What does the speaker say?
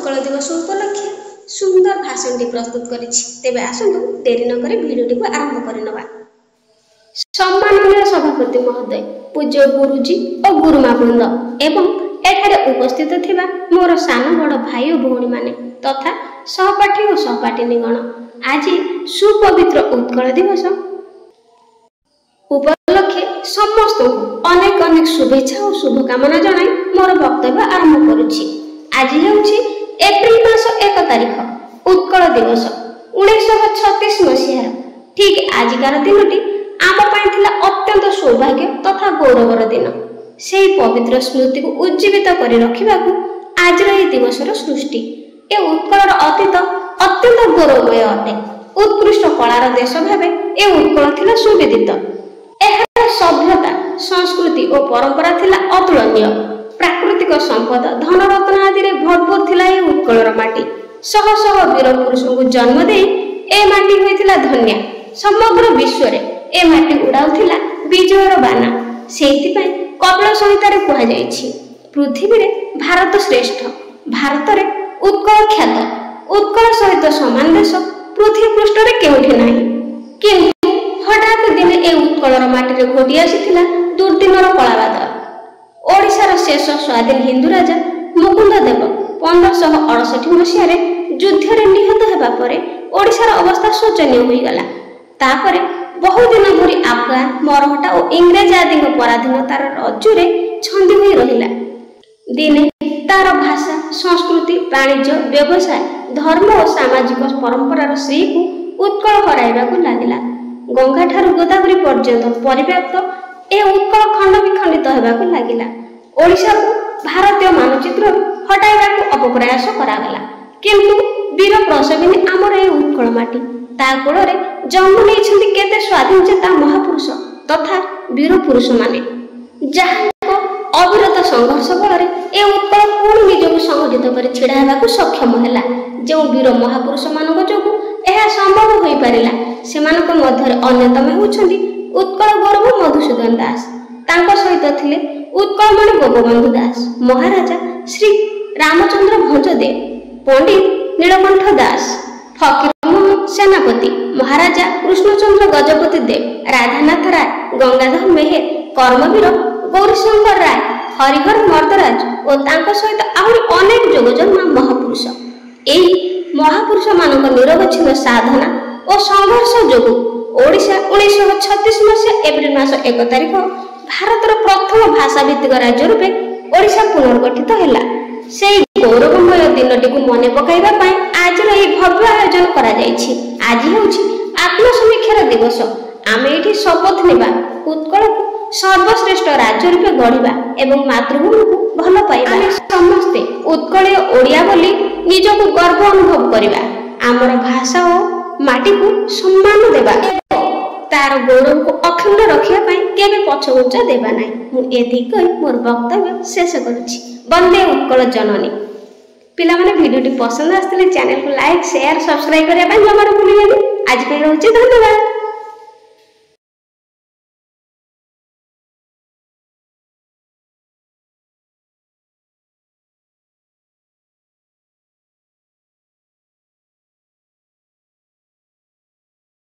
उत्कल दिवस उपलक्षे सुंदर भाषण प्रस्तुत करिछि। तेबे आसंतु देरी न करी भिडियोटी को आरंभ करनवा। सम्माननीय सभापति महोदय, पूज्य गुरुजी और गुरुमा वृंद एवं एठारे उपस्थित थिबा मोर सान बड़ भाई और भौणी माने तथा सहपाठी और सहपाठिनीगण, आज सुपवित्र उत्कल दिवस उपलक्षे समस्त अनेक अनेक शुभेच्छा और शुभकामना जनाई मोर वक्तव्य आरंभ करुछि। आज हेउछि एप्रिल मास 1 तारिख उत्कल दिवस 1936 मसीहार। ठीक आजिकार दिनटी आम पाई थिला अत्यंत सौभाग्य तथा गौरवर दिन। सेही पवित्र स्मृति को उज्जीवित करि रखिबाकू आज ए दिवसर सृष्टि। ए उत्कलर अतीत अत्यंत गौरवमय अटे। उत्कृष्ट कलार देश भावे ए उत्कल थिला सुविदित। एହାର सभ्यता, संस्कृति और परंपरा थिला अतुलनीय। प्राकृतिक संपद, धनरत्न आदि रे भरपूर थिला ए उत्कलर माटी। शह शह वीर पुरुषों को जन्म दे ए माटी होइथिला धन्य। समग्र विश्व रे ए माटी उड़ाउथिला विजयर बाना। सेहिति पई कपिल संहिता रे कहा जायछि, पृथ्वी रे भारत श्रेष्ठ, भारत रे उत्कल ख्यात। उत्कल सहित समान देश पृथ्वी पृष्ठ रे केउठी नाही। किंतु हठात दिने ए उत्कलर माटी रे घोटी आसीथिला दुर्दिनर कलाबादल। ओडिशार शेष स्वाधीन हिंदू राजा मुकुंद देव 1568 मसीह युद्ध रे निहत हेबा परे ओडिशार अवस्था शोचनीय होई गला। तापरे बहु दिन धरी अफगान, मरहटा और इंग्रेज आदि पराधीनतार रज्जुरे छंदी होई रहिला। दिने तार भाषा, संस्कृति, वाणिज्य, व्यवसाय, धर्म और सामाजिक परंपरार श्री को उत्कल हराइबाकू लागिला। गंगा ठारू गोदावरी पर्यंत परिव्याप्त ए उत्कल खंड विखंडित हेबाकू लागिला। ओडिशा को भारतीय मानचित्र हटाइबाकू अपप्रयास करागला। किंतु वीर प्रसविनी आमर ए उत्कल माटी। ता कोଳରେ जन्म नेइछन्ति केते स्वाधीन चेता महापुरुष तथा वीर पुरुष माने, जाहाको अविरत संघर्ष बଳରେ ए उत्कल पुणी निजକୁ संगठित କରି छिड़ा हेबाकू सक्षम हैला। जो वीर महापुरुष मानक जोगु एहा संभव होई परिला, सेमानक मध्यरे अन्यतम होउछन्ति उत्कल गौरव मधुसूदन दास। तांको सहित थिले उत्कलमणि गोपबंधु दास, महाराजा श्री रामचंद्र भंजदेव, पंडित नीलकंठ दास, फकीर सेनापति, महाराजा कृष्णचंद्र गजपति देव, राधानाथ राय, गंगाधर मेहेर, कर्मवीर गौरीशंकर राय, हरिहर मर्दराज और तांको सहित आहुरी अनेक जोगजन्मा महापुरुष। एही महापुरुष मानक निरवच्छिन्न साधना और संघर्ष जोगु ओडिशा 1936 मसीहा एप्रिल मास 1 तारिख भारतर प्रथम भाषा भित्तिक राज्य रूपे ओडिशा पुनर्गठित हैला। सेही गौरवमय दिनटी को मने पकाइबा पई आज रे भव्य आयोजन करा जायछि। आज हेउछि आत्मसमीक्षार दिवस। आमे एठी शपथ नेबा उत्कल को सर्वश्रेष्ठ राज्य रूपे गढ़िबा एवं मातृभूमि को भल पाइबा। आमे समस्ते उत्कलीय ओडिया बोली निजको गर्व अनुभव करिबा। आमर भाषा और माटी को सम्मान देबा। तार गौरव को अखंड रखिया पई केबे पछघुंचा देबा नाही। मु एथि कहि मोर वक्तव्य शेष करूछि। वंदे उत्कल जननी। पिला माने वीडियोटी पसंद आस्तिले चैनल को लाइक, शेयर, सब्सक्राइब करिया पई जमार भूलिबेनी। आज पे रहउछि, धन्यवाद।